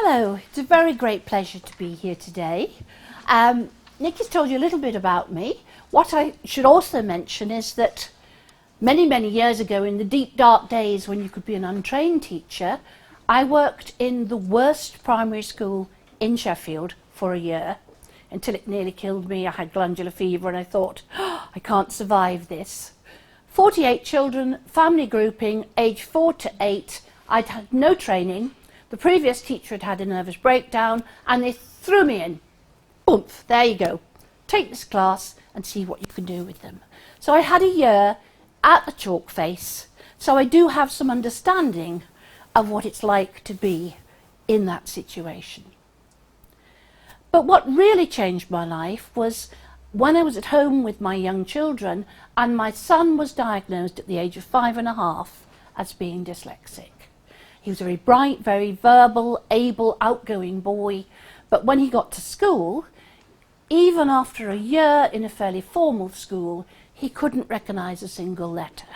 Hello, it's a very great pleasure to be here today. Nick has told you a little bit about me. What I should also mention is that many years ago, in the deep dark days when you could be an untrained teacher, I worked in the worst primary school in Sheffield for a year until it nearly killed me. I had glandular fever and I thought, oh, I can't survive this. 48 children, family grouping, age 4 to 8. I'd had no training. The previous teacher had had a nervous breakdown and they threw me in. Oomph, there you go. Take this class and see what you can do with them. So I had a year at the chalk face, so I do have some understanding of what it's like to be in that situation. But what really changed my life was when I was at home with my young children and my son was diagnosed at the age of 5.5 as being dyslexic. He was very bright, very verbal, able, outgoing boy, but when he got to school, even after a year in a fairly formal school, he couldn't recognise a single letter.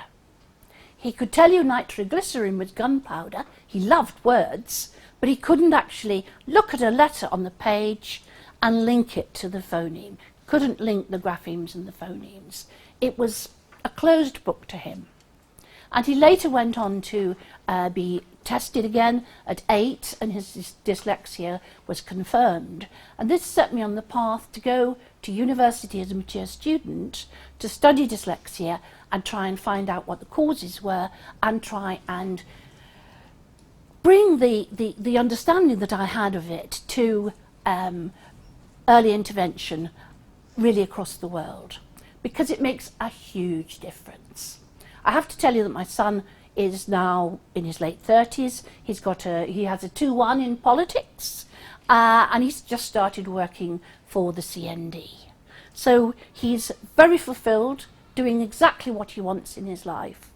He could tell you nitroglycerin was gunpowder, he loved words, but he couldn't actually look at a letter on the page and link it to the phoneme. Couldn't link the graphemes and the phonemes. It was a closed book to him. And he later went on to be tested again at 8, and his dyslexia was confirmed. And this set me on the path to go to university as a mature student to study dyslexia and try and find out what the causes were and try and bring the understanding that I had of it to early intervention really across the world, because it makes a huge difference. I have to tell you that my son is now in his late 30s. He has a 2-1 in politics, and he's just started working for the CND. So he's very fulfilled, doing exactly what he wants in his life.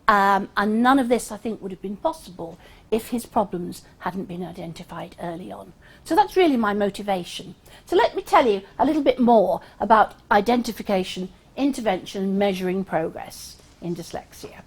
And none of this, I think, would have been possible if his problems hadn't been identified early on. So that's really my motivation. So let me tell you a little bit more about identification, intervention, and measuring progress in dyslexia.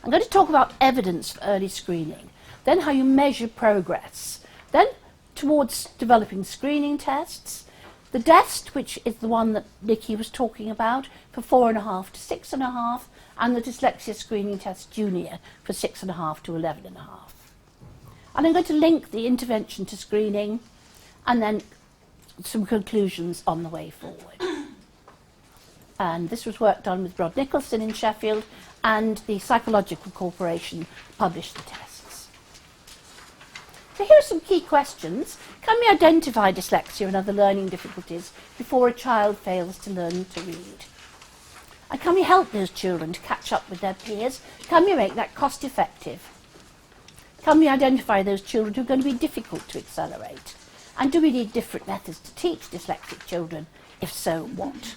I'm going to talk about evidence for early screening, then how you measure progress, then towards developing screening tests, the DEST, which is the one that Nikki was talking about, for 4.5 to 6.5, and the Dyslexia Screening Test Junior for 6.5 to 11.5. And I'm going to link the intervention to screening and then some conclusions on the way forward. And this was work done with Rod Nicholson in Sheffield, and the Psychological Corporation published the tests. So here are some key questions. Can we identify dyslexia and other learning difficulties before a child fails to learn to read? And can we help those children to catch up with their peers? Can we make that cost effective? Can we identify those children who are going to be difficult to accelerate? And do we need different methods to teach dyslexic children? If so, what?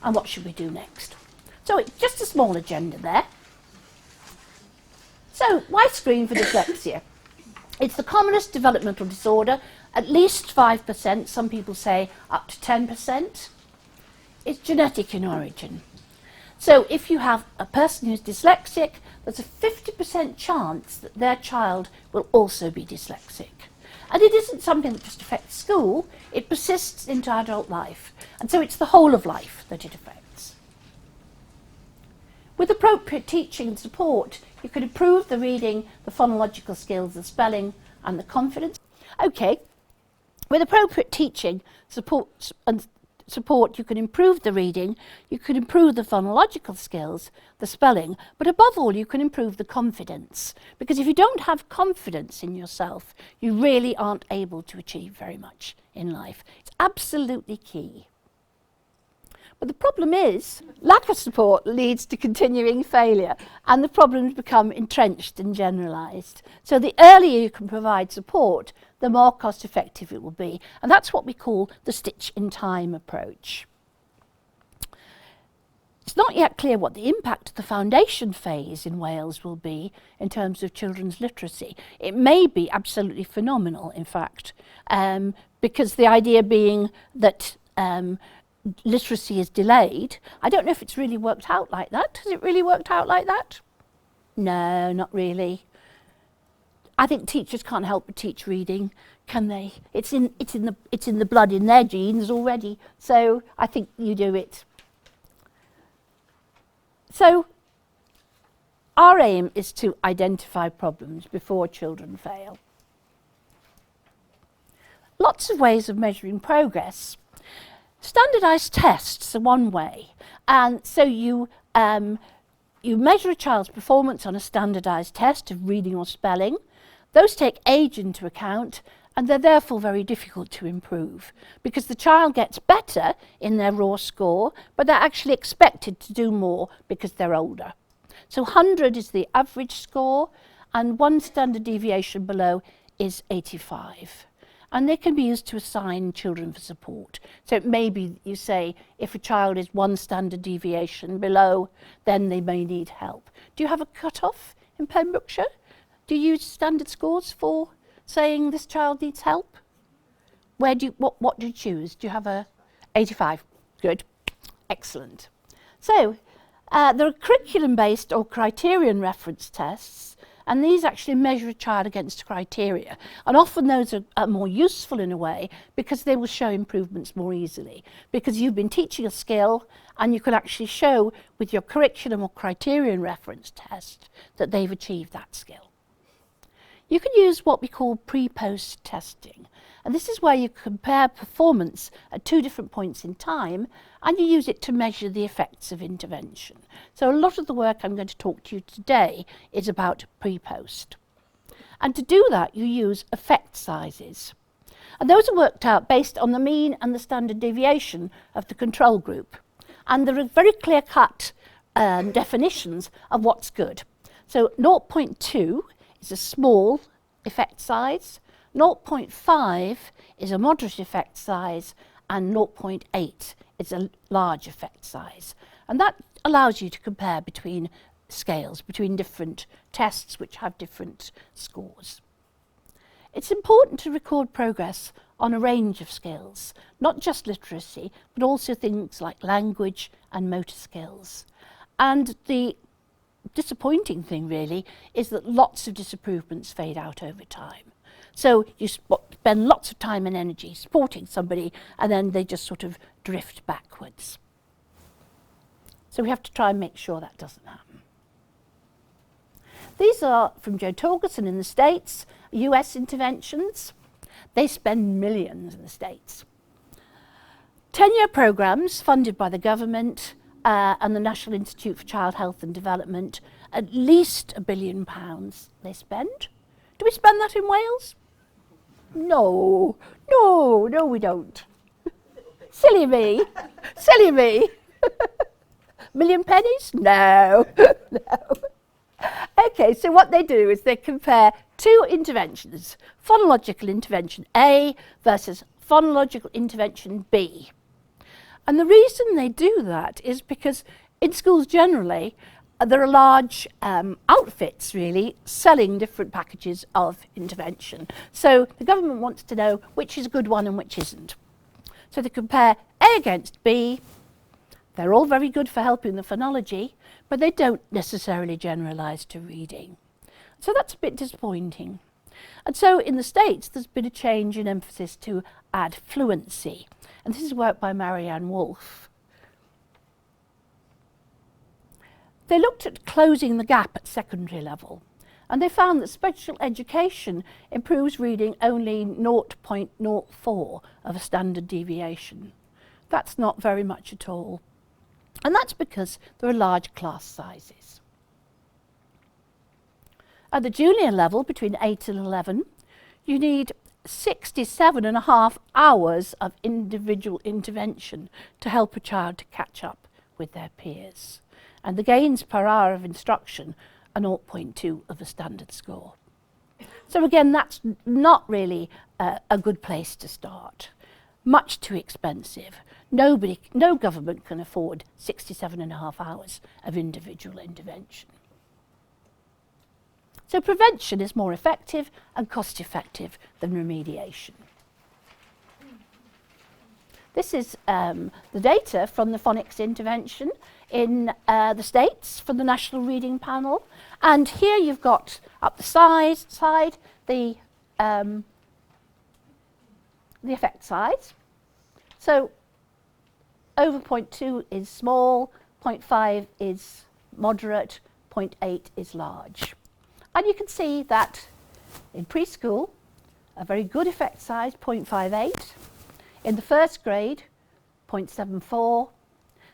And what should we do next? So it's just a small agenda there. So why screen for dyslexia? It's the commonest developmental disorder, at least 5%, some people say up to 10%. It's genetic in origin. So if you have a person who's dyslexic, there's a 50% chance that their child will also be dyslexic. And it isn't something that just affects school, it persists into adult life. And so it's the whole of life that it affects. With appropriate teaching and support, you can improve the reading, the phonological skills, the spelling, and the confidence. Okay, with appropriate teaching, support, you can improve the reading, you can improve the phonological skills, the spelling, but above all, you can improve the confidence. Because if you don't have confidence in yourself, you really aren't able to achieve very much in life. It's absolutely key. But the problem is, lack of support leads to continuing failure, and the problems become entrenched and generalised. So the earlier you can provide support, the more cost effective it will be. And that's what we call the stitch in time approach. It's not yet clear what the impact of the foundation phase in Wales will be in terms of children's literacy. It may be absolutely phenomenal, in fact, because the idea being that literacy is delayed. I don't know if it's really worked out like that. Has it really worked out like that? No, not really. I think teachers can't help but teach reading, can they? It's in the blood, in their genes already. So I think you do it. So our aim is to identify problems before children fail. Lots of ways of measuring progress. Standardised tests are one way, and so you measure a child's performance on a standardised test of reading or spelling. Those take age into account, and they're therefore very difficult to improve because the child gets better in their raw score, but they're actually expected to do more because they're older. So 100 is the average score, and 1 standard deviation below is 85. And they can be used to assign children for support. So it may be, you say, if a child is 1 standard deviation below, then they may need help. Do you have a cut-off in Pembrokeshire? Do you use standard scores for saying this child needs help? What do you choose? Do you have a 85? Good. Excellent. So there are curriculum-based or criterion reference tests, and these actually measure a child against criteria. And often those are more useful in a way because they will show improvements more easily. Because you've been teaching a skill and you can actually show with your curriculum or criterion reference test that they've achieved that skill. You can use what we call pre-post testing. And this is where you compare performance at 2 different points in time and you use it to measure the effects of intervention. So a lot of the work I'm going to talk to you today is about pre-post. And to do that, you use effect sizes. And those are worked out based on the mean and the standard deviation of the control group. And there are very clear-cut definitions of what's good. So 0.2 is a small effect size, 0.5 is a moderate effect size, and 0.8 is a large effect size. And that allows you to compare between scales, between different tests which have different scores. It's important to record progress on a range of skills, not just literacy, but also things like language and motor skills. And the disappointing thing really is that lots of disapprovements fade out over time. So you spend lots of time and energy supporting somebody and then they just sort of drift backwards. So we have to try and make sure that doesn't happen. These are from Joe Torgerson in the States, US interventions. They spend millions in the States. 10-year programs funded by the government and the National Institute for Child Health and Development, at least £1 billion they spend. Do we spend that in Wales? No, we don't. Silly me, silly me. Million pennies? No, no. Okay, so what they do is they compare 2 interventions, phonological intervention A versus phonological intervention B. And the reason they do that is because in schools generally, there are large outfits really selling different packages of intervention. So the government wants to know which is a good one and which isn't. So they compare A against B. They're all very good for helping the phonology, but they don't necessarily generalise to reading. So that's a bit disappointing. And so in the States, there's been a change in emphasis to add fluency. And this is work by Marianne Wolf. They looked at closing the gap at secondary level, and they found that special education improves reading only 0.04 of a standard deviation. That's not very much at all. And that's because there are large class sizes. At the junior level, between 8 and 11, you need 67.5 hours of individual intervention to help a child to catch up with their peers. And the gains per hour of instruction are 0.2 of a standard score. So again, that's not really a good place to start. Much too expensive. No government can afford 67.5 hours of individual intervention. So prevention is more effective and cost effective than remediation. This is the data from the phonics intervention in the States from the National Reading Panel. And here you've got up the side the effect size. So over 0.2 is small, 0.5 is moderate, 0.8 is large. And you can see that in preschool, a very good effect size, 0.58. In the first grade, 0.74.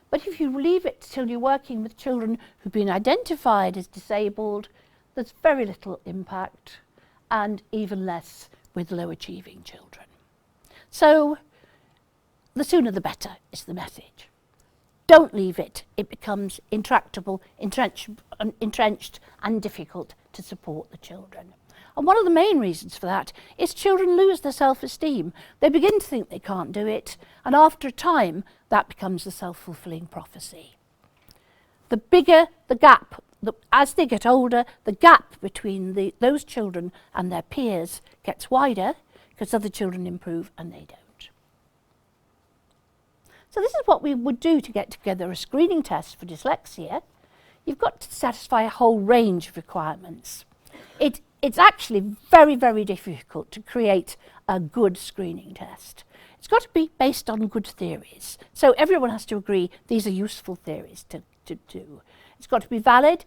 But if you leave it till you're working with children who've been identified as disabled, there's very little impact, and even less with low achieving children. So the sooner the better is the message. Don't leave it. It becomes intractable, entrenched and difficult to support the children. And one of the main reasons for that is children lose their self-esteem. They begin to think they can't do it, and after a time, that becomes a self-fulfilling prophecy. The bigger the gap, as they get older, the gap between those children and their peers gets wider, because other children improve and they don't. So this is what we would do to get together a screening test for dyslexia. You've got to satisfy a whole range of requirements. It's actually very, very difficult to create a good screening test. It's got to be based on good theories. So everyone has to agree these are useful theories to do. It's got to be valid,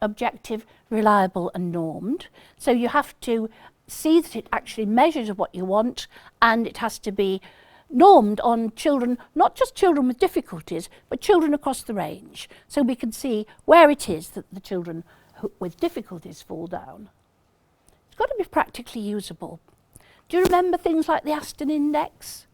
objective, reliable and normed. So you have to see that it actually measures what you want, and it has to be normed on children, not just children with difficulties, but children across the range. So we can see where it is that the children with difficulties fall down. It's got to be practically usable. Do you remember things like the Aston Index?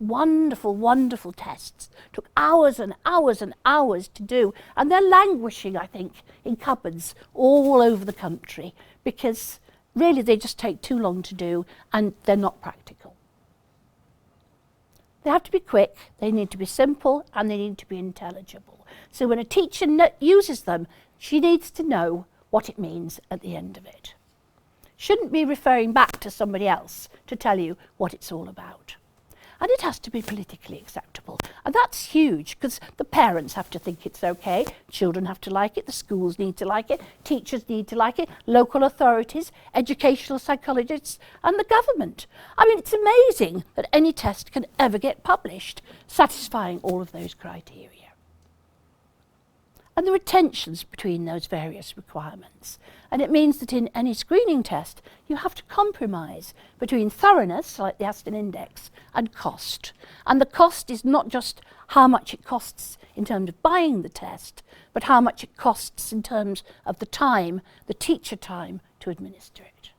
Wonderful, wonderful tests. Took hours and hours and hours to do, and they're languishing, I think, in cupboards all over the country because really they just take too long to do and they're not practical. They have to be quick, they need to be simple, and they need to be intelligible. So when a teacher uses them, she needs to know what it means at the end of it. Shouldn't be referring back to somebody else to tell you what it's all about. And it has to be politically acceptable. And that's huge, because the parents have to think it's okay, children have to like it, the schools need to like it, teachers need to like it, local authorities, educational psychologists, and the government. I mean, it's amazing that any test can ever get published, satisfying all of those criteria. And there are tensions between those various requirements. And it means that in any screening test, you have to compromise between thoroughness, like the Aston Index, and cost. And the cost is not just how much it costs in terms of buying the test, but how much it costs in terms of the time, the teacher time, to administer it.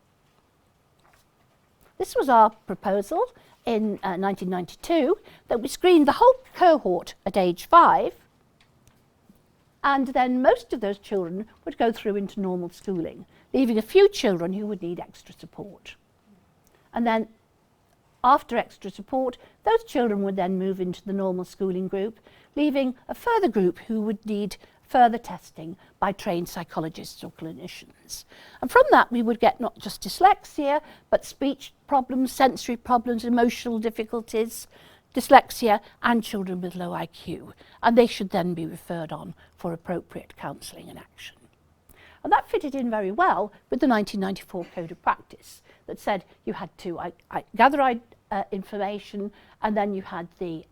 This was our proposal in 1992, that we screened the whole cohort at age 5, and then most of those children would go through into normal schooling, leaving a few children who would need extra support. And then after extra support, those children would then move into the normal schooling group, leaving a further group who would need further testing by trained psychologists or clinicians. And from that we would get not just dyslexia, but speech problems, sensory problems, emotional difficulties, dyslexia, and children with low IQ, and they should then be referred on for appropriate counselling and action. And that fitted in very well with the 1994 Code of Practice that said you had to gather information, and then you had the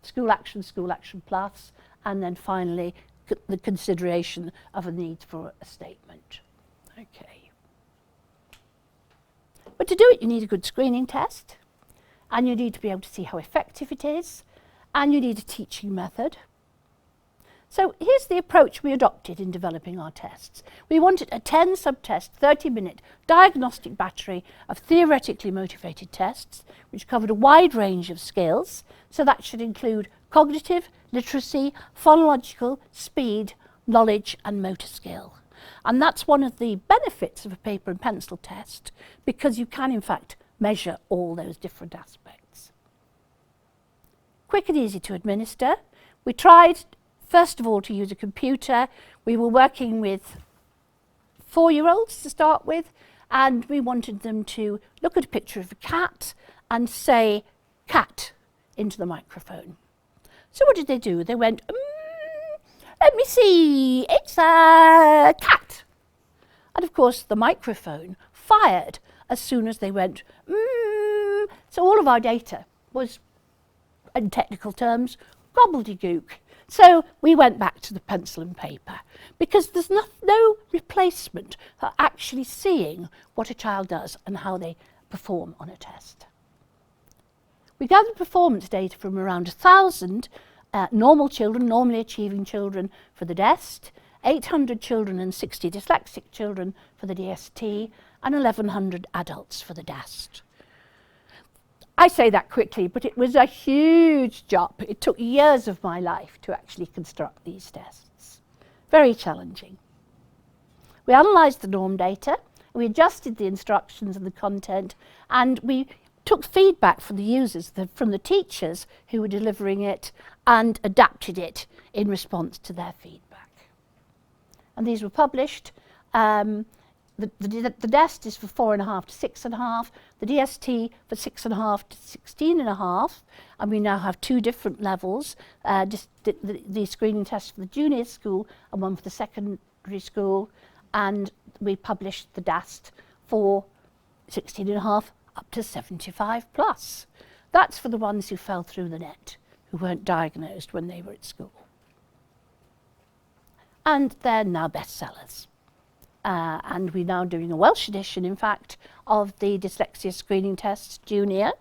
school action plus, and then finally the consideration of a need for a statement. Okay. But to do it, you need a good screening test, and you need to be able to see how effective it is, and you need a teaching method. So here's the approach we adopted in developing our tests. We wanted a 10 sub-test, 30-minute diagnostic battery of theoretically motivated tests, which covered a wide range of skills. So that should include cognitive, literacy, phonological, speed, knowledge, and motor skill. And that's one of the benefits of a paper and pencil test, because you can, in fact, measure all those different aspects. Quick and easy to administer. We tried, first of all, to use a computer. We were working with 4-year-olds to start with, and we wanted them to look at a picture of a cat and say, cat, into the microphone. So what did they do? They went, let me see, it's a cat. And of course the microphone fired as soon as they went, So all of our data was, in technical terms, gobbledygook. So we went back to the pencil and paper because there's no replacement for actually seeing what a child does and how they perform on a test. We gathered performance data from around 1,000 normal children, normally achieving children for the DEST, 800 children and 60 dyslexic children for the DST, and 1,100 adults for the DAST. I say that quickly, but it was a huge job. It took years of my life to actually construct these tests. Very challenging. We analysed the norm data, we adjusted the instructions and the content, and we took feedback from the users, from the teachers who were delivering it, and adapted it in response to their feedback. And these were published. The DEST is for 4.5 to 6.5, the DST for 6.5 to 16.5, and we now have 2 different levels, the screening test for the junior school and one for the secondary school, and we published the DAST for 16.5 up to 75 plus. That's for the ones who fell through the net, who weren't diagnosed when they were at school. And they're now bestsellers. And we're now doing a Welsh edition, in fact, of the dyslexia screening test junior,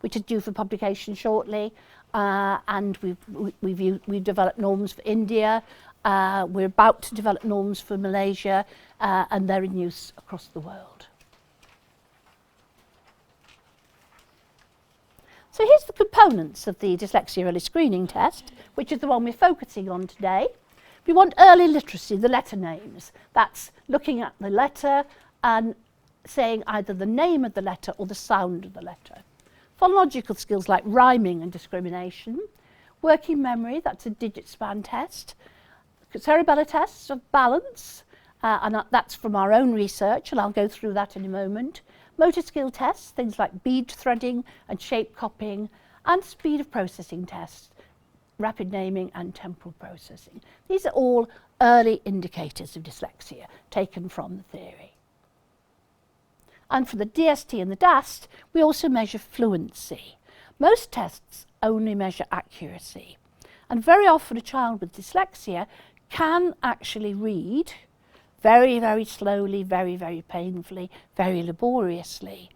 which is due for publication shortly. And we've developed norms for India. We're about to develop norms for Malaysia, and they're in use across the world. So here's the components of the dyslexia early screening test, which is the one we're focusing on today. We want early literacy, the letter names. That's looking at the letter and saying either the name of the letter or the sound of the letter. Phonological skills like rhyming and discrimination. Working memory, that's a digit span test. Cerebellar tests of balance, and that's from our own research, and I'll go through that in a moment. Motor skill tests, things like bead threading and shape copying, and speed of processing tests, rapid naming and temporal processing. These are all early indicators of dyslexia taken from the theory. And for the DST and the DAST, we also measure fluency. Most tests only measure accuracy. And very often a child with dyslexia can actually read very, very slowly, very, very painfully, very laboriously.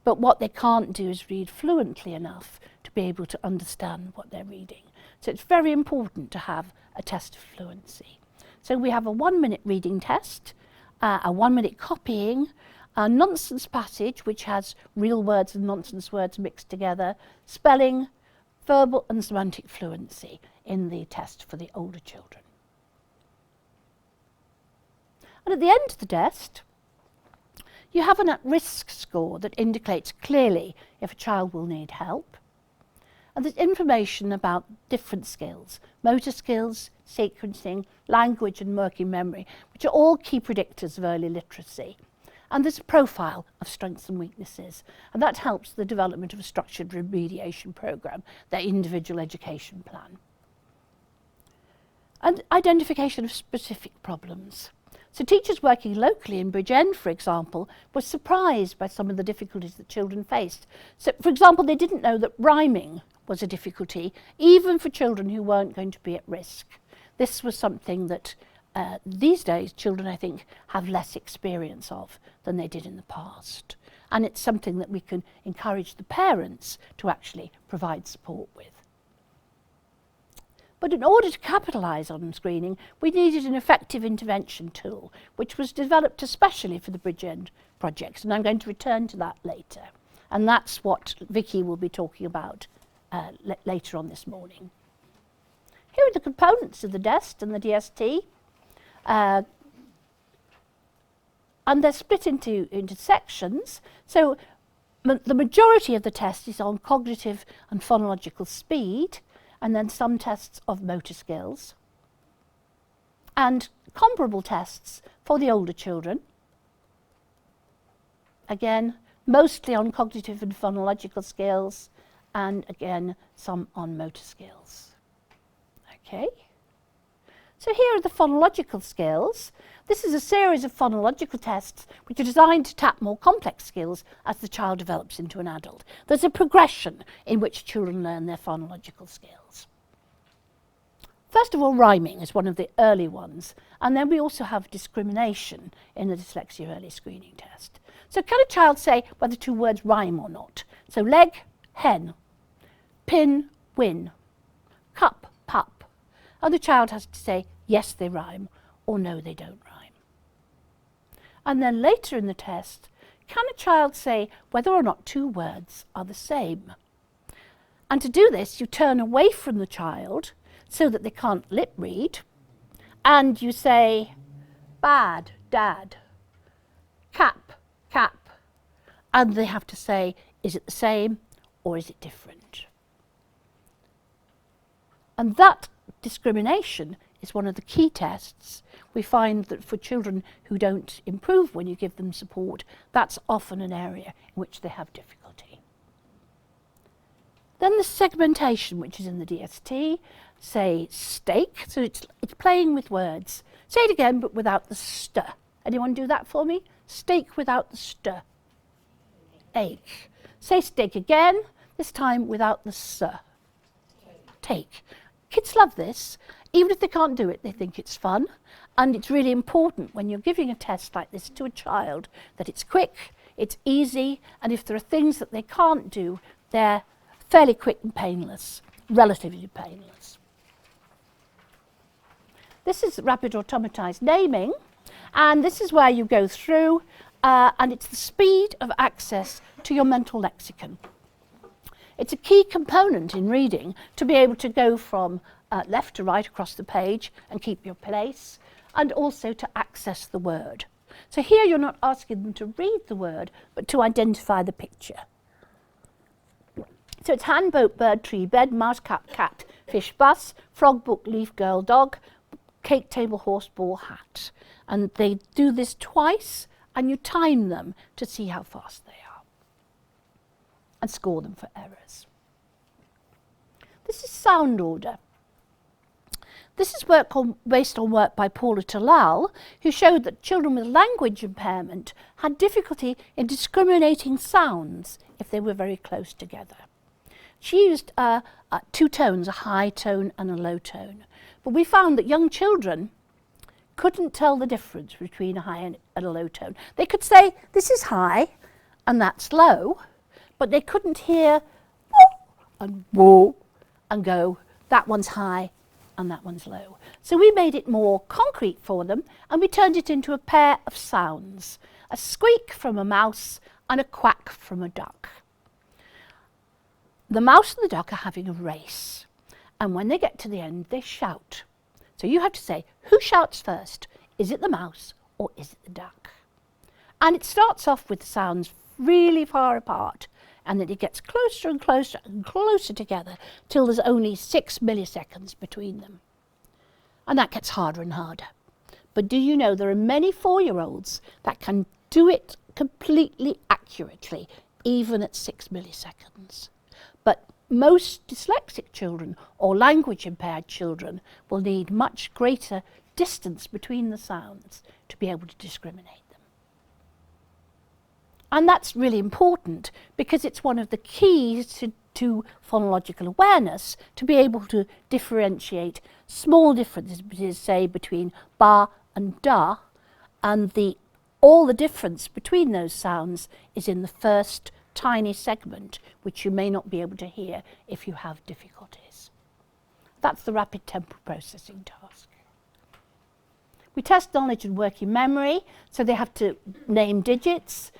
But what they can't do is read fluently enough to be able to understand what they're reading. So it's very important to have a test of fluency. So we have a 1-minute reading test, a 1-minute copying, a nonsense passage which has real words and nonsense words mixed together, spelling, verbal and semantic fluency in the test for the older children. And at the end of the test, you have an at-risk score that indicates clearly if a child will need help. And there's information about different skills, motor skills, sequencing, language and working memory, which are all key predictors of early literacy. And there's a profile of strengths and weaknesses, and that helps the development of a structured remediation programme, their individual education plan. And identification of specific problems. So teachers working locally in Bridgend, for example, were surprised by some of the difficulties that children faced. So, for example, they didn't know that rhyming was a difficulty, even for children who weren't going to be at risk. This was something that these days children, I think, have less experience of than they did in the past. And it's something that we can encourage the parents to actually provide support with. But in order to capitalise on screening, we needed an effective intervention tool, which was developed especially for the Bridgend project, and I'm going to return to that later. And that's what Vicky will be talking about later on this morning. Here are the components of the DEST and the DST, and they're split into sections. So the majority of the test is on cognitive and phonological speed, and then some tests of motor skills, and comparable tests for the older children. Again, mostly on cognitive and phonological skills, and again some on motor skills. Okay. So here are the phonological skills. This is a series of phonological tests which are designed to tap more complex skills as the child develops into an adult. There's a progression in which children learn their phonological skills. First of all, rhyming is one of the early ones, and then we also have discrimination in the dyslexia early screening test. So can a child say whether two words rhyme or not? So leg, hen, pin, win, cup, pup. And the child has to say, yes, they rhyme, or no, they don't rhyme. And then later in the test, can a child say whether or not two words are the same? And to do this, you turn away from the child so that they can't lip read, and you say, bad, dad, cap, cap, and they have to say, is it the same or is it different? And that discrimination is one of the key tests. We find that for children who don't improve when you give them support, that's often an area in which they have difficulty. Then the segmentation, which is in the DST, say steak, so it's playing with words. Say it again, but without the st. Anyone do that for me? Steak without the st. Ache. Say steak again, this time without the s. Take. Kids love this. Even if they can't do it, they think it's fun. And it's really important when you're giving a test like this to a child that it's quick, it's easy, and if there are things that they can't do, they're fairly quick and painless, relatively painless. This is rapid automatized naming, and this is where you go through, and it's the speed of access to your mental lexicon. It's a key component in reading to be able to go from left to right across the page and keep your place, and also to access the word. So here you're not asking them to read the word, but to identify the picture. So it's hand, boat, bird, tree, bed, mouse, cat, fish, bus, frog, book, leaf, girl, dog, cake, table, horse, ball, hat. And they do this twice, and you time them to see how fast they are and score them for errors. This is sound order. This is work based on work by Paula Talal, who showed that children with language impairment had difficulty in discriminating sounds if they were very close together. She used two tones, a high tone and a low tone. But we found that young children couldn't tell the difference between a high and a low tone. They could say, this is high and that's low, but they couldn't hear whoa and whoa and go, that one's high and that one's low. So we made it more concrete for them, and we turned it into a pair of sounds, a squeak from a mouse and a quack from a duck. The mouse and the duck are having a race, and when they get to the end, they shout. So you have to say, who shouts first? Is it the mouse or is it the duck? And it starts off with sounds really far apart, and then it gets closer and closer and closer together till there's only 6 milliseconds between them. And that gets harder and harder. But do you know there are many 4-year-olds that can do it completely accurately, even at 6 milliseconds. But most dyslexic children or language impaired children will need much greater distance between the sounds to be able to discriminate them. And that's really important because it's one of the keys to phonological awareness, to be able to differentiate small differences, say, between ba and da, and all the difference between those sounds is in the first tiny segment, which you may not be able to hear if you have difficulties. That's the rapid temporal processing task. We test knowledge and working memory, so they have to name digits,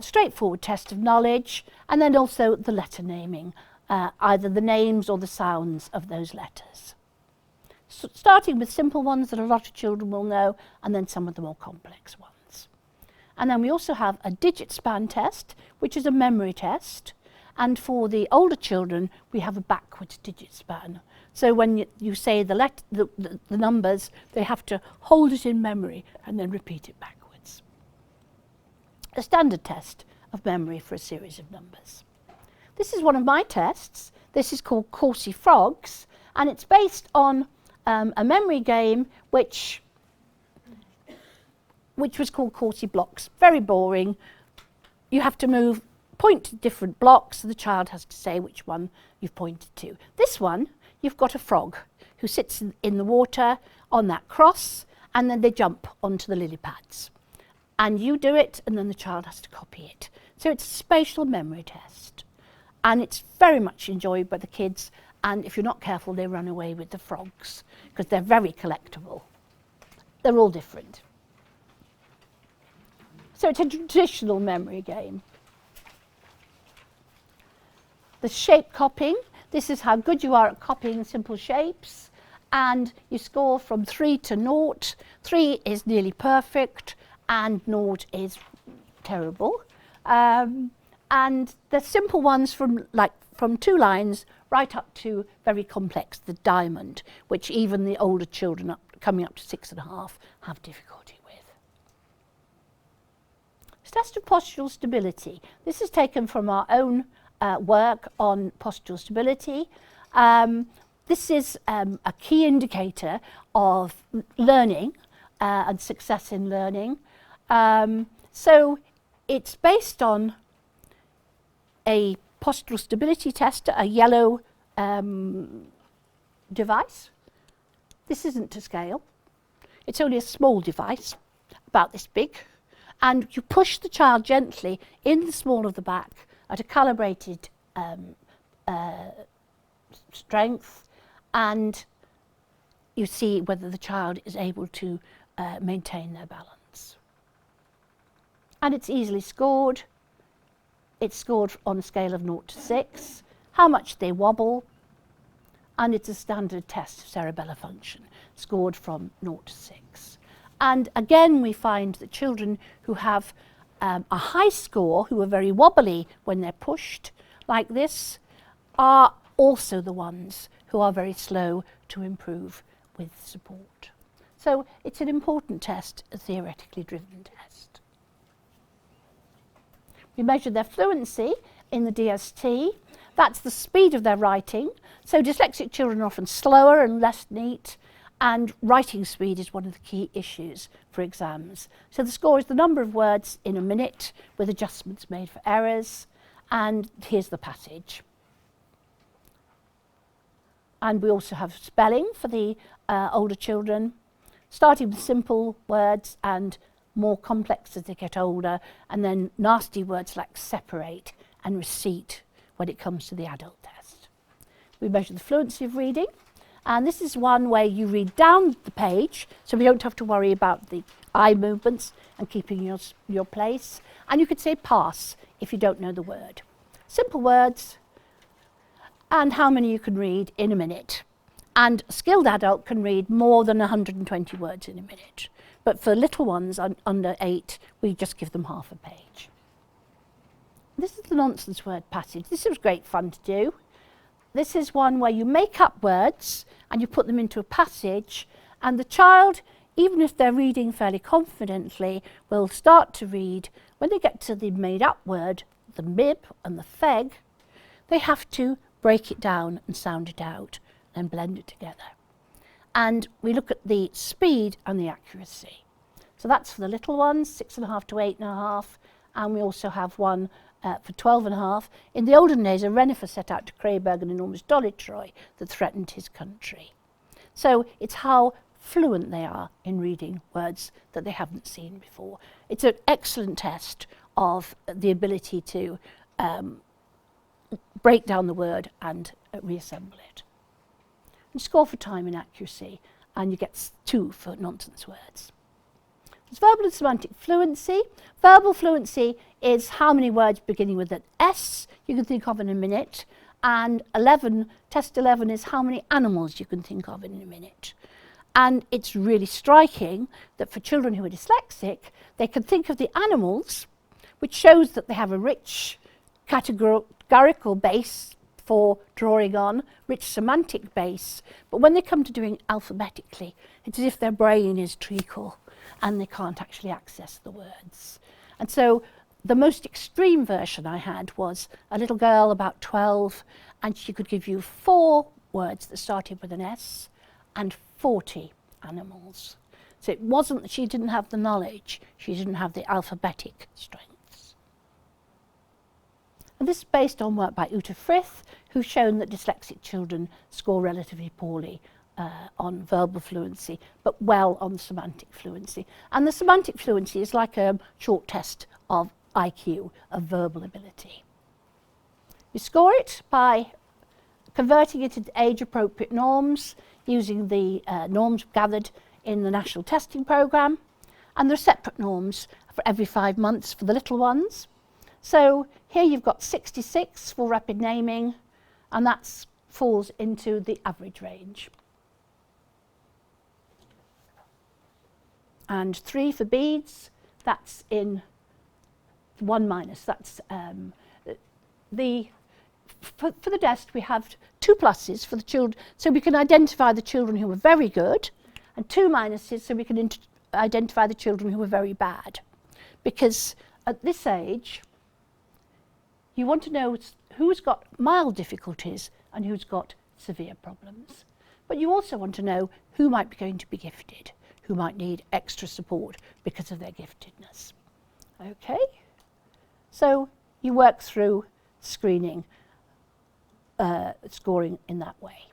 straightforward test of knowledge, and then also the letter naming, either the names or the sounds of those letters. So starting with simple ones that a lot of children will know, and then some of the more complex ones. And then we also have a digit span test, which is a memory test, and for the older children we have a backwards digit span. So when you say the numbers, they have to hold it in memory and then repeat it backwards. A standard test of memory for a series of numbers. This is one of my tests. This is called Coursey Frogs, and it's based on a memory game which was called Coursey Blocks. Very boring. You have to point to different blocks, so the child has to say which one you've pointed to. This one, you've got a frog who sits in the water on that cross, and then they jump onto the lily pads. And you do it, and then the child has to copy it. So it's a spatial memory test. And it's very much enjoyed by the kids, and if you're not careful, they run away with the frogs, because they're very collectible. They're all different. So it's a traditional memory game. The shape copying. This is how good you are at copying simple shapes. And you score from 3 to 0. 3 is nearly perfect, and 0 is terrible. And the simple ones from 2 lines right up to very complex, the diamond, which even the older children coming up to 6.5 have difficulty with. Test of postural stability. This is taken from our own work on postural stability. This is a key indicator of learning and success in learning. So it's based on a postural stability test, a yellow device. This isn't to scale. It's only a small device, about this big. And you push the child gently in the small of the back at a calibrated strength, and you see whether the child is able to maintain their balance. And it's easily scored. It's scored on a scale of 0 to 6, how much they wobble, and it's a standard test of cerebellar function, scored from 0 to 6. And again, we find that children who have a high score, who are very wobbly when they're pushed, like this, are also the ones who are very slow to improve with support. So it's an important test, a theoretically driven test. We measure their fluency in the DST. That's the speed of their writing. So dyslexic children are often slower and less neat, and writing speed is one of the key issues for exams. So the score is the number of words in a minute with adjustments made for errors, and here's the passage. And we also have spelling for the older children, starting with simple words and more complex as they get older, and then nasty words like separate and receipt when it comes to the adult test. We measure the fluency of reading, and this is one where you read down the page, so we don't have to worry about the eye movements and keeping your place. And you could say pass if you don't know the word. Simple words, and how many you can read in a minute. And a skilled adult can read more than 120 words in a minute. But for little ones under 8, we just give them half a page. This is the nonsense word passage. This was great fun to do. This is one where you make up words and you put them into a passage, and the child, even if they're reading fairly confidently, will start to read. When they get to the made up word, the mib and the feg, they have to break it down and sound it out and blend it together. And we look at the speed and the accuracy. So that's for the little ones, 6.5 to 8.5, and we also have one for 12.5. In the olden days, a Renifer set out to Crayberg an enormous dolly Troy that threatened his country. So it's how fluent they are in reading words that they haven't seen before. It's an excellent test of the ability to break down the word and reassemble it. You score for time and accuracy, and you get 2 for nonsense words. There's verbal and semantic fluency. Verbal fluency is how many words beginning with an S you can think of in a minute, and test 11 is how many animals you can think of in a minute. And it's really striking that for children who are dyslexic, they can think of the animals, which shows that they have a rich categorical base for drawing on, rich semantic base, but when they come to doing alphabetically, it's as if their brain is treacle and they can't actually access the words. And so the most extreme version I had was a little girl about 12, and she could give you 4 words that started with an S and 40 animals. So it wasn't that she didn't have the knowledge, she didn't have the alphabetic strengths. And this is based on work by Uta Frith, who's shown that dyslexic children score relatively poorly on verbal fluency, but well on semantic fluency. And the semantic fluency is like a short test of IQ, of verbal ability. You score it by converting it into age-appropriate norms, using the norms gathered in the national testing programme, and there are separate norms for every 5 months for the little ones. So here you've got 66 for rapid naming, and that falls into the average range. And 3 for beads, that's in 1 minus. That's for the test we have 2 pluses for the children, so we can identify the children who are very good, and 2 minuses so we can identify the children who are very bad. Because at this age, you want to know who's got mild difficulties and who's got severe problems. But you also want to know who might be going to be gifted, who might need extra support because of their giftedness. Okay, so you work through screening, scoring in that way.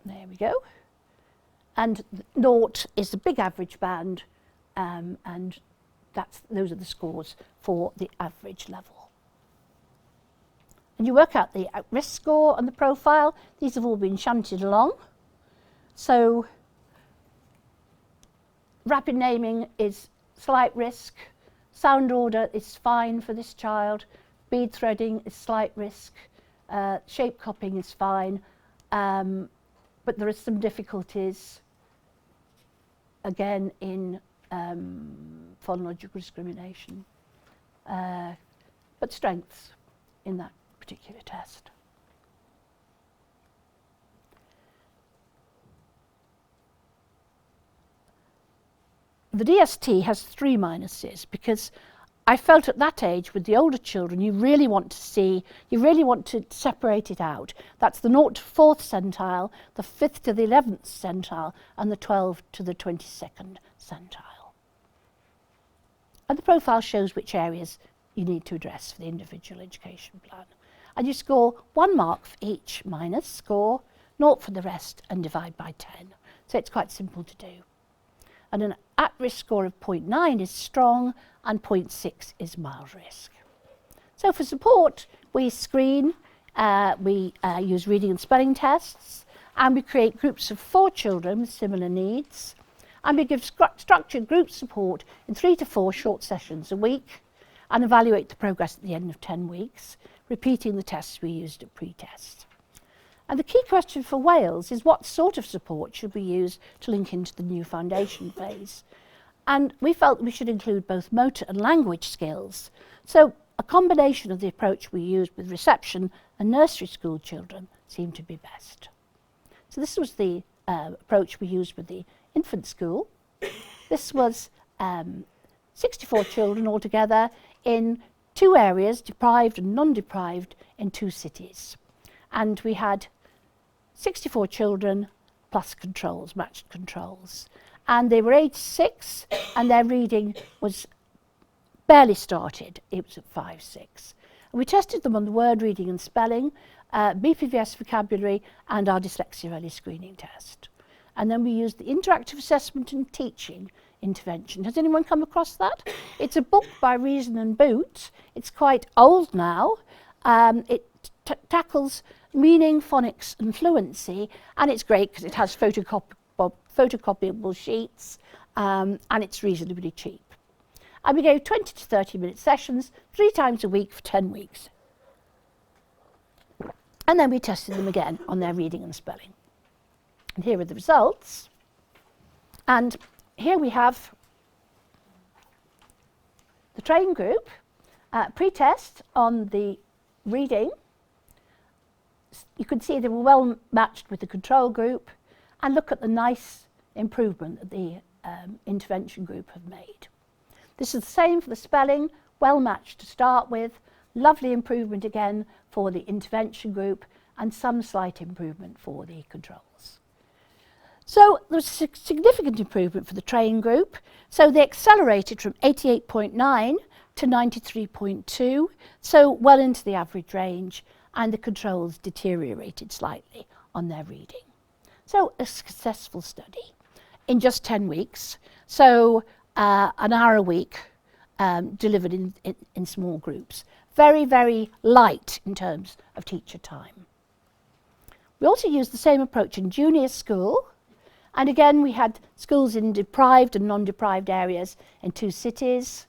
There we go. And 0 is the big average band, and those are the scores for the average level. And you work out the at-risk score and the profile. These have all been shunted along. So rapid naming is slight risk, sound order is fine for this child, bead threading is slight risk, shape copying is fine, but there are some difficulties again in phonological discrimination, but strengths in that particular test. The DST has 3 minuses because I felt at that age with the older children you really want to separate it out. That's the 0 to 4th centile, the 5th to the 11th centile, and the 12 to the 22nd centile. And the profile shows which areas you need to address for the individual education plan. And you score 1 mark for each minus score, 0 for the rest, and divide by 10. So it's quite simple to do. And an at-risk score of 0.9 is strong and 0.6 is mild risk. So for support, we screen, we use reading and spelling tests, and we create groups of 4 children with similar needs, and we give structured group support in 3 to 4 short sessions a week, and evaluate the progress at the end of 10 weeks, repeating the tests we used at pre-test. And the key question for Wales is what sort of support should we use to link into the new foundation phase? And we felt we should include both motor and language skills. So a combination of the approach we used with reception and nursery school children seemed to be best. So this was the approach we used with the infant school. This was 64 children altogether in 2 areas, deprived and non-deprived, in 2 cities. And we had 64 children plus controls, matched controls. And they were aged 6 and their reading was barely started. It was at 5, 6. And we tested them on the word reading and spelling, BPVS vocabulary, and our dyslexia early screening test. And then we used the interactive assessment and teaching intervention. Has anyone come across that? It's a book by Reason and Boot. It's quite old now. It tackles meaning, phonics and fluency, and it's great because it has photocopyable sheets, and it's reasonably cheap. And we gave 20 to 30-minute sessions 3 times a week for 10 weeks. And then we tested them again on their reading and spelling. And here are the results. And here we have the train group, pre-test on the reading. You can see they were well matched with the control group, and look at the nice improvement that the intervention group have made. This is the same for the spelling, well matched to start with, lovely improvement again for the intervention group, and some slight improvement for the controls. So there was a significant improvement for the train group. So they accelerated from 88.9 to 93.2, so well into the average range, and the controls deteriorated slightly on their reading. So a successful study in just 10 weeks. So an hour a week delivered in small groups. Very, very light in terms of teacher time. We also used the same approach in junior school. And again, we had schools in deprived and non-deprived areas in 2 cities.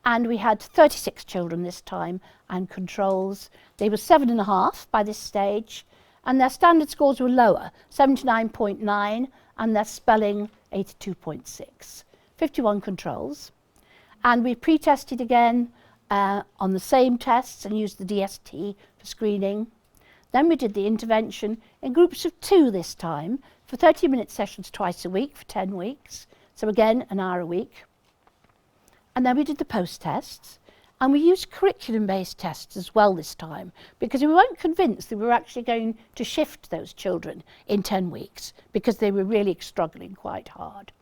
And we had 36 children this time and controls. They were 7.5 by this stage. And their standard scores were lower, 79.9, and their spelling 82.6. 51 controls. And we pre-tested again on the same tests and used the DST for screening. Then we did the intervention in groups of 2 this time for 30-minute sessions twice a week for 10 weeks. So again, an hour a week. And then we did the post-tests. And we used curriculum-based tests as well this time because we weren't convinced that we were actually going to shift those children in 10 weeks because they were really struggling quite hard.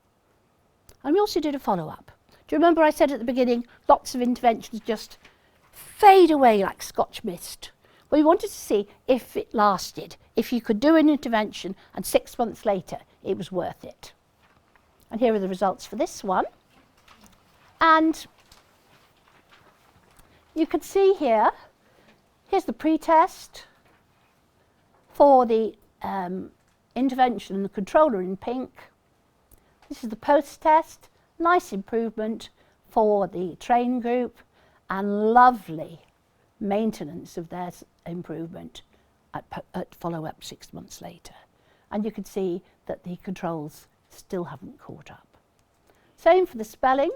And we also did a follow-up. Do you remember I said at the beginning, lots of interventions just fade away like Scotch mist? Well, we wanted to see if it lasted, if you could do an intervention and 6 months later it was worth it. And here are the results for this one. And you can see here's the pre-test for the intervention and the controller in pink. This is the post-test, nice improvement for the train group and lovely maintenance of their improvement at follow-up 6 months later. And you can see that the controls still haven't caught up. Same for the spelling,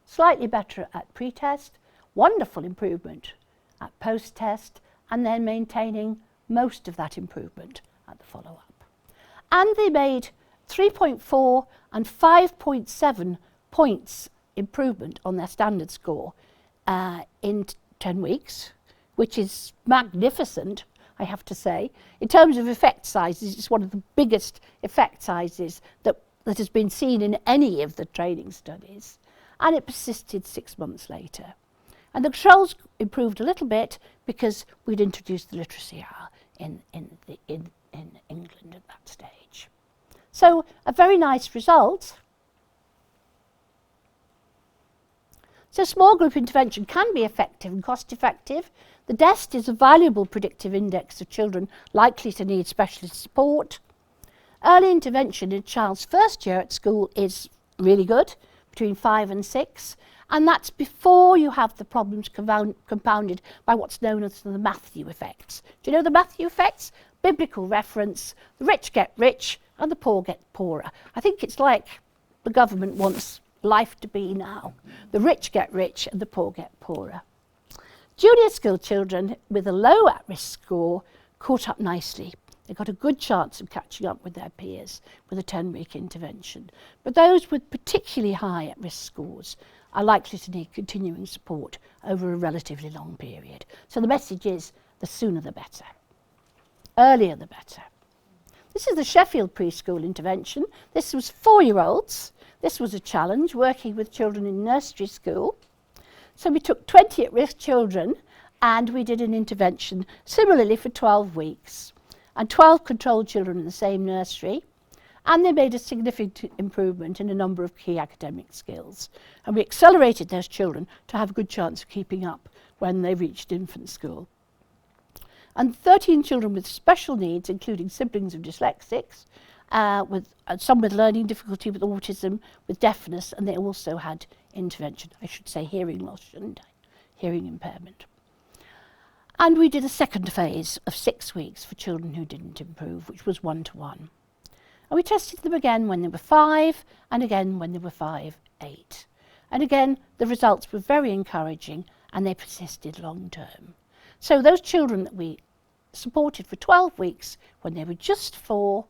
slightly better at pre-test, wonderful improvement at post-test, and then maintaining most of that improvement at the follow-up. And they made 3.4 and 5.7 points improvement on their standard score in 10 weeks, which is magnificent, I have to say. In terms of effect sizes, it's one of the biggest effect sizes that has been seen in any of the training studies. And it persisted 6 months later. And the controls improved a little bit because we'd introduced the literacy hour in England at that stage. So a very nice result. So small group intervention can be effective and cost effective. The DEST is a valuable predictive index of children likely to need specialist support. Early intervention in a child's first year at school is really good, between 5 and 6. And that's before you have the problems compounded by what's known as the Matthew effects. Do you know the Matthew effects? Biblical reference, the rich get rich and the poor get poorer. I think it's like the government wants life to be now. The rich get rich and the poor get poorer. Junior school children with a low at-risk score caught up nicely. They got a good chance of catching up with their peers with a 10-week intervention. But those with particularly high at-risk scores are likely to need continuing support over a relatively long period. So the message is the sooner the better. Earlier the better. This is the Sheffield preschool intervention. This was 4-year-olds. This was a challenge, working with children in nursery school. So we took 20 at-risk children and we did an intervention similarly for 12 weeks. And 12 controlled children in the same nursery. And they made a significant improvement in a number of key academic skills. And we accelerated those children to have a good chance of keeping up when they reached infant school. And 13 children with special needs, including siblings of dyslexics, some with learning difficulty, with autism, with deafness, and they also had intervention, I should say hearing loss, shouldn't I? Hearing impairment. And we did a second phase of 6 weeks for children who didn't improve, which was 1-to-1. And we tested them again when they were 5 and again when they were 5, 8. And again, the results were very encouraging and they persisted long term. So those children that we supported for 12 weeks when they were just 4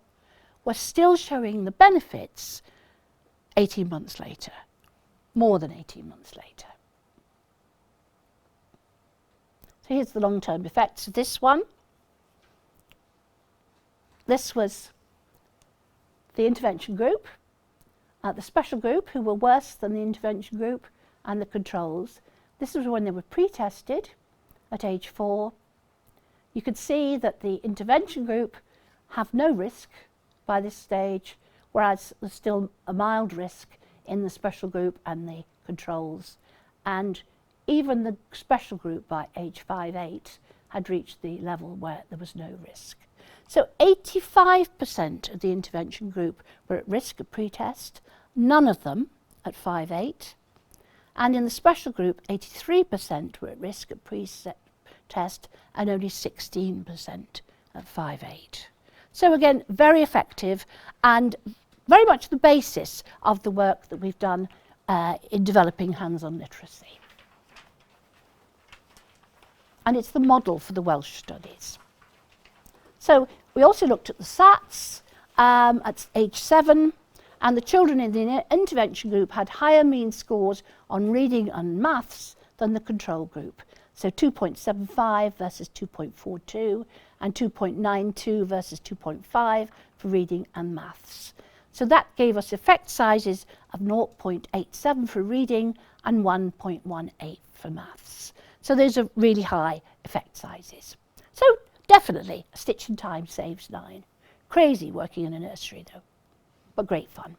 were still showing the benefits 18 months later, more than 18 months later. So here's the long-term effects of this one. This was the intervention group, the special group who were worse than the intervention group, and the controls. This was when they were pre-tested at age 4. You could see that the intervention group have no risk by this stage, whereas there's still a mild risk in the special group and the controls. And even the special group by age 5-8 had reached the level where there was no risk. So 85% of the intervention group were at risk at pre-test, none of them at 5-8. And in the special group, 83% were at risk at pre-test and only 16% at 5-8. So again, very effective and very much the basis of the work that we've done in developing hands-on literacy. And it's the model for the Welsh studies. So we also looked at the SATs at age 7, and the children in the intervention group had higher mean scores on reading and maths than the control group. So 2.75 versus 2.42 and 2.92 versus 2.5 for reading and maths. So that gave us effect sizes of 0.87 for reading and 1.18 for maths. So those are really high effect sizes. So definitely a stitch in time saves 9. Crazy working in a nursery though, but great fun.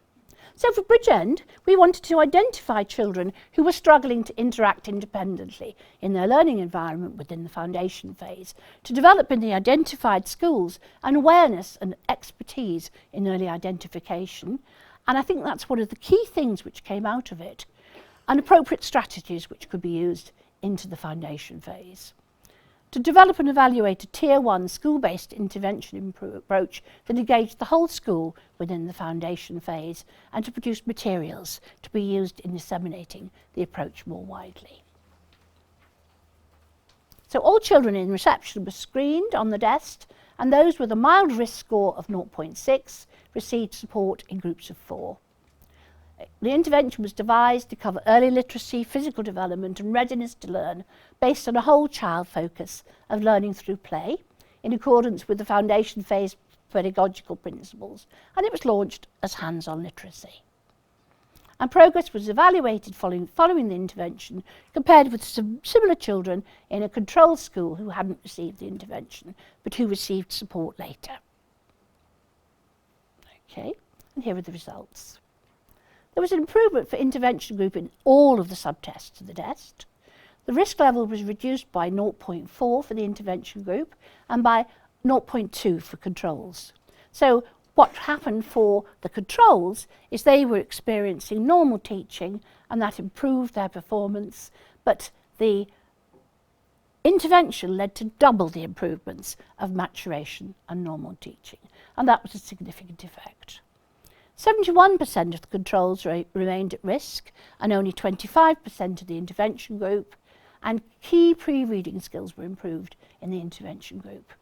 So for Bridgend, we wanted to identify children who were struggling to interact independently in their learning environment within the foundation phase, to develop in the identified schools an awareness and expertise in early identification. And I think that's one of the key things which came out of it, and appropriate strategies which could be used into the foundation phase. To develop and evaluate a Tier 1 school-based intervention approach that engaged the whole school within the foundation phase, and to produce materials to be used in disseminating the approach more widely. So all children in reception were screened on the DEST, and those with a mild risk score of 0.6 received support in groups of 4. The intervention was devised to cover early literacy, physical development and readiness to learn based on a whole child focus of learning through play in accordance with the foundation phase pedagogical principles, and it was launched as hands-on literacy. And progress was evaluated following the intervention compared with similar children in a control school who hadn't received the intervention but who received support later. Okay, and here are the results. There was an improvement for intervention group in all of the subtests of the test. The risk level was reduced by 0.4 for the intervention group and by 0.2 for controls. So what happened for the controls is they were experiencing normal teaching and that improved their performance, but the intervention led to double the improvements of maturation and normal teaching, and that was a significant effect. 71% of the controls remained at risk and only 25% of the intervention group, and key pre-reading skills were improved in the intervention group.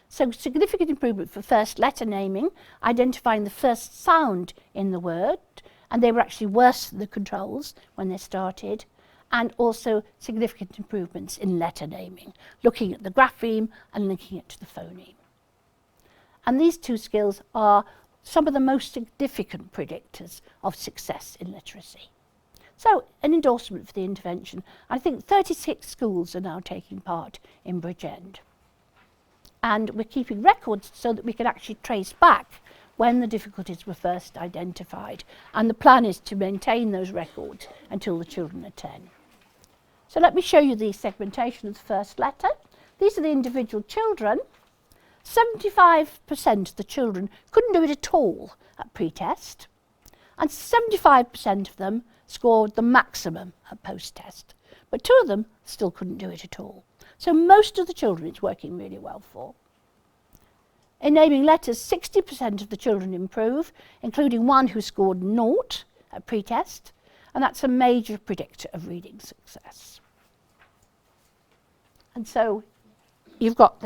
So significant improvement for first letter naming, identifying the first sound in the word, and they were actually worse than the controls when they started, and also significant improvements in letter naming, looking at the grapheme and linking it to the phoneme. And these two skills are some of the most significant predictors of success in literacy. So, an endorsement for the intervention. I think 36 schools are now taking part in Bridgend. And we're keeping records so that we can actually trace back when the difficulties were first identified. And the plan is to maintain those records until the children are 10. So let me show you the segmentation of the first letter. These are the individual children. 75% of the children couldn't do it at all at pre-test, and 75% of them scored the maximum at post-test, but 2 of them still couldn't do it at all. So most of the children it's working really well for. In naming letters, 60% of the children improve, including 1 who scored 0 at pre-test, and that's a major predictor of reading success. And so you've got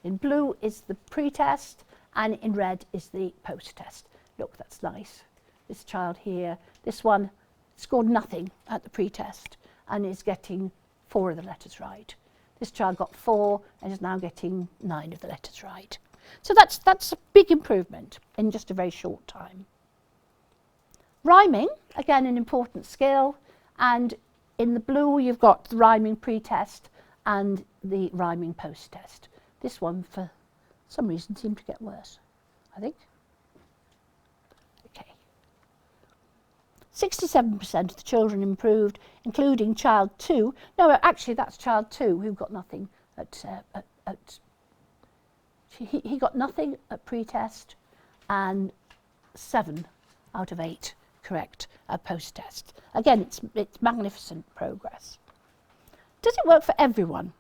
in blue is the pre-test, and in red is the post-test. Look, that's nice. This child here, this one scored nothing at the pre-test and is getting 4 of the letters right. This child got 4 and is now getting 9 of the letters right. So that's a big improvement in just a very short time. Rhyming, again an important skill, and in the blue you've got the rhyming pre-test and the rhyming post-test. This one for some reason seemed to get worse, I think. Okay. 67% of the children improved, including child 2. No, actually that's child 2 who got nothing he got nothing at pre-test and 7 out of 8 correct at post-test. Again, it's magnificent progress. Does it work for everyone?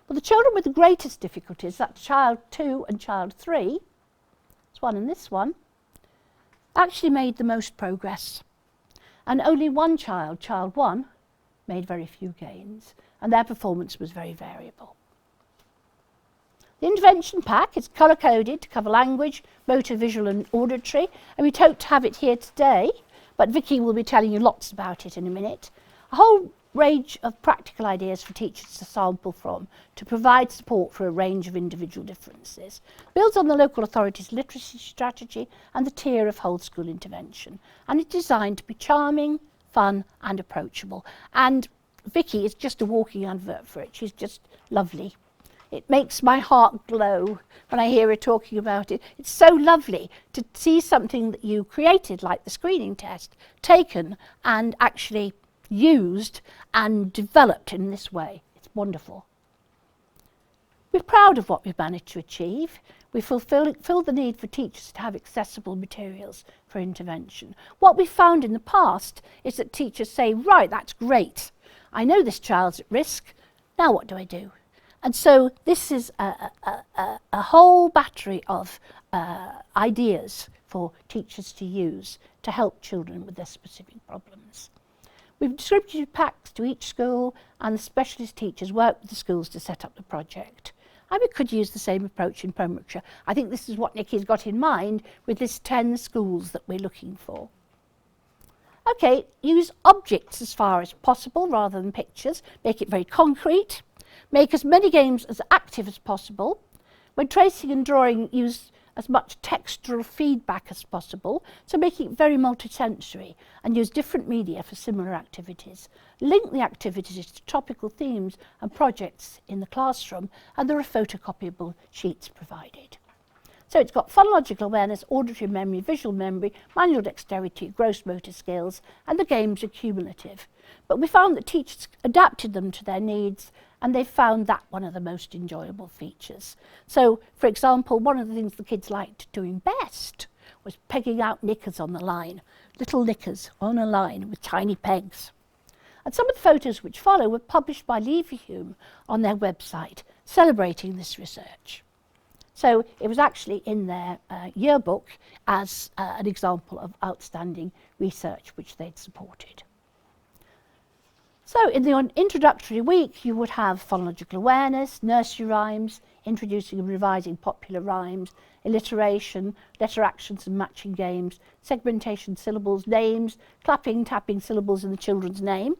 Well, the children with the greatest difficulties, that's child 2 and child 3, this one and this one, actually made the most progress. And only one child, child 1, made very few gains, and their performance was very variable. The intervention pack is colour-coded to cover language, motor, visual and auditory, and we hope to have it here today, but Vicky will be telling you lots about it in a minute. A whole range of practical ideas for teachers to sample from to provide support for a range of individual differences. Builds on the local authority's literacy strategy and the tier of whole school intervention, and it's designed to be charming, fun and approachable. And Vicky is just a walking advert for it. She's just lovely. It makes my heart glow when I hear her talking about it. It's so lovely to see something that you created, like the screening test, taken and actually used and developed in this way. It's wonderful. We're proud of what we've managed to achieve. We fulfill the need for teachers to have accessible materials for intervention. What we found in the past is that teachers say, right, that's great. I know this child's at risk. Now what do I do? And so this is a whole battery of ideas for teachers to use to help children with their specific problems. We've distributed packs to each school, and the specialist teachers work with the schools to set up the project. And we could use the same approach in Pembrokeshire. I think this is what Nicky's got in mind with this 10 schools that we're looking for. Okay, use objects as far as possible rather than pictures. Make it very concrete. Make as many games as active as possible. When tracing and drawing, use as much textural feedback as possible, so make it very multisensory, and use different media for similar activities. Link the activities to topical themes and projects in the classroom, and there are photocopyable sheets provided. So it's got phonological awareness, auditory memory, visual memory, manual dexterity, gross motor skills, and the games are cumulative. But we found that teachers adapted them to their needs, and they found that one of the most enjoyable features. So, for example, one of the things the kids liked doing best was pegging out knickers on the line, little knickers on a line with tiny pegs. And some of the photos which follow were published by Leverhulme on their website, celebrating this research. So it was actually in their yearbook as an example of outstanding research which they'd supported. So in the introductory week, you would have phonological awareness, nursery rhymes, introducing and revising popular rhymes, alliteration, letter actions and matching games, segmentation syllables, names, clapping, tapping syllables in the children's name.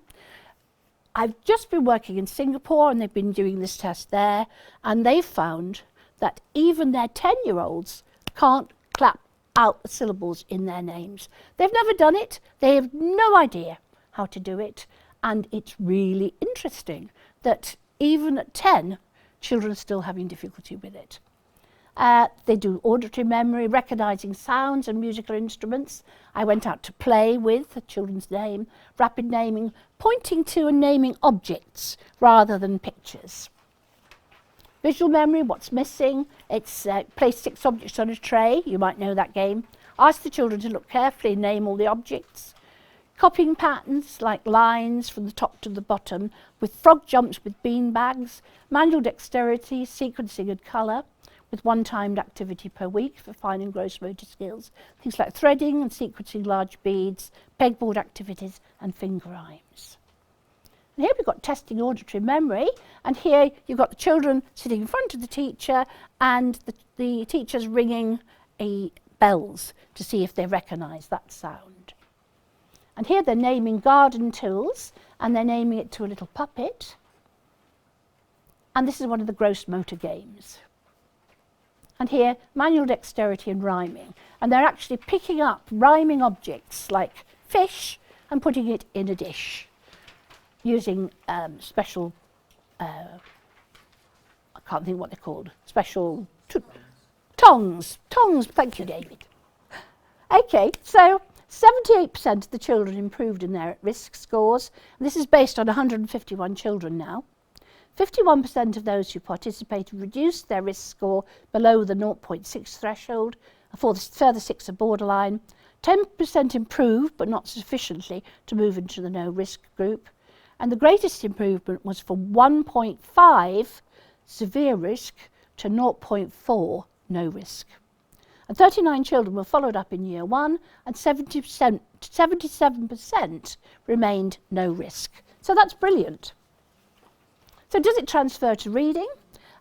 I've just been working in Singapore, and they've been doing this test there, and they found that even their 10-year-olds can't clap out the syllables in their names. They've never done it. They have no idea how to do it. And it's really interesting that even at 10, children are still having difficulty with it. They do auditory memory, recognising sounds and musical instruments. I went out to play with the children's name, rapid naming, pointing to and naming objects rather than pictures. Visual memory, what's missing? It's place 6 objects on a tray. You might know that game. Ask the children to look carefully and name all the objects. Copying patterns like lines from the top to the bottom, with frog jumps with bean bags, manual dexterity, sequencing and colour, with one timed activity per week for fine and gross motor skills. Things like threading and sequencing large beads, pegboard activities and finger rhymes. And here we've got testing auditory memory, and here you've got the children sitting in front of the teacher and the teacher's ringing bells to see if they recognise that sound. And here they're naming garden tools, and they're naming it to a little puppet. And this is one of the gross motor games. And here, manual dexterity and rhyming. And they're actually picking up rhyming objects like fish and putting it in a dish using special, I can't think what they're called, special tongs. Tongs, thank you, David. Okay, so 78% of the children improved in their at-risk scores. This is based on 151 children now. 51% of those who participated reduced their risk score below the 0.6 threshold, for the further 6 are borderline. 10% improved, but not sufficiently to move into the no-risk group. And the greatest improvement was from 1.5 severe risk to 0.4 no risk. And 39 children were followed up in year 1, and 77% remained no risk. So that's brilliant. So does it transfer to reading?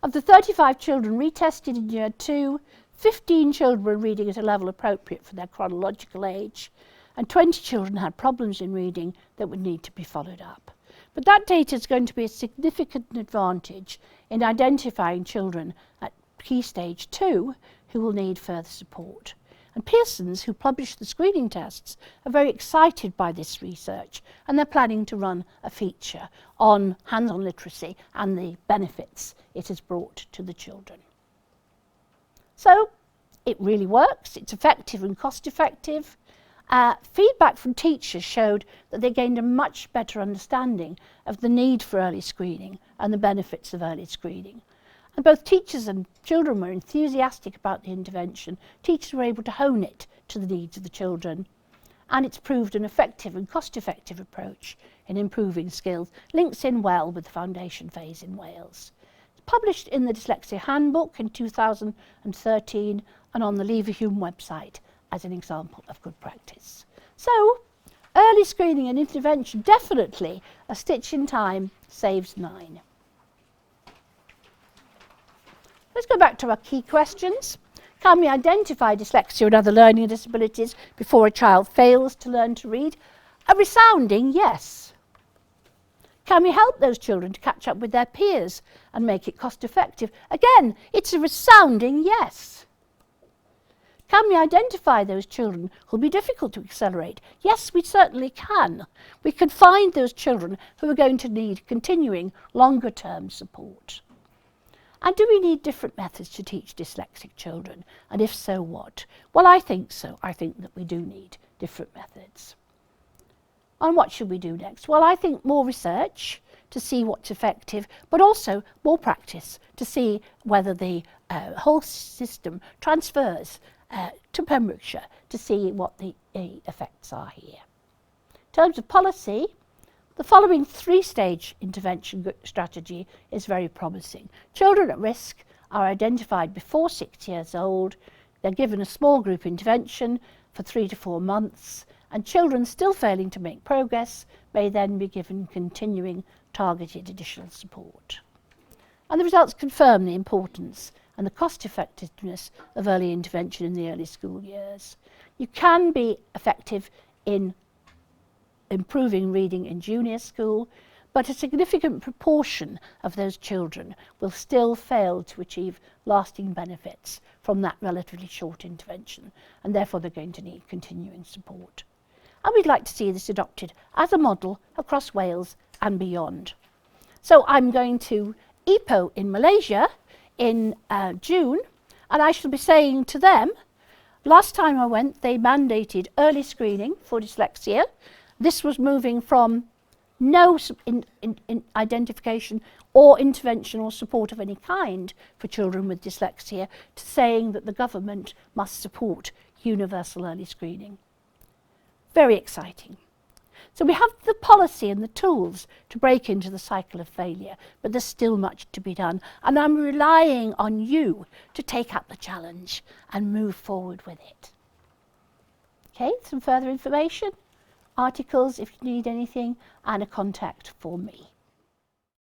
Of the 35 children retested in year 2, 15 children were reading at a level appropriate for their chronological age, and 20 children had problems in reading that would need to be followed up. But that data is going to be a significant advantage in identifying children at Key Stage 2 who will need further support. And Pearson's, who published the screening tests, are very excited by this research, and they're planning to run a feature on hands-on literacy and the benefits it has brought to the children. So it really works, it's effective and cost-effective. Feedback from teachers showed that they gained a much better understanding of the need for early screening and the benefits of early screening. And both teachers and children were enthusiastic about the intervention. Teachers were able to hone it to the needs of the children. And it's proved an effective and cost-effective approach in improving skills, links in well with the foundation phase in Wales. It's published in the Dyslexia Handbook in 2013 and on the Leverhulme website as an example of good practice. So, early screening and intervention, definitely a stitch in time saves 9. Let's go back to our key questions. Can we identify dyslexia and other learning disabilities before a child fails to learn to read? A resounding yes. Can we help those children to catch up with their peers and make it cost effective? Again, it's a resounding yes. Can we identify those children who will be difficult to accelerate? Yes, we certainly can. We can find those children who are going to need continuing longer-term support. And do we need different methods to teach dyslexic children? And if so, what? Well, I think so. I think that we do need different methods. And what should we do next? Well, I think more research to see what's effective, but also more practice to see whether the whole system transfers to Pembrokeshire to see what the effects are here. In terms of policy, the following 3-stage intervention strategy is very promising. Children at risk are identified before 6 years old. They're given a small group intervention for 3 to 4 months, and children still failing to make progress may then be given continuing targeted additional support. And the results confirm the importance and the cost-effectiveness of early intervention in the early school years. You can be effective in improving reading in junior school, but a significant proportion of those children will still fail to achieve lasting benefits from that relatively short intervention, and therefore they're going to need continuing support. And we'd like to see this adopted as a model across Wales and beyond. So I'm going to EPO in Malaysia in June, and I shall be saying to them, last time I went they mandated early screening for dyslexia. This was moving from no identification or intervention or support of any kind for children with dyslexia to saying that the government must support universal early screening. Very exciting. So we have the policy and the tools to break into the cycle of failure, but there's still much to be done. And I'm relying on you to take up the challenge and move forward with it. Okay, some further information, articles if you need anything, and a contact for me.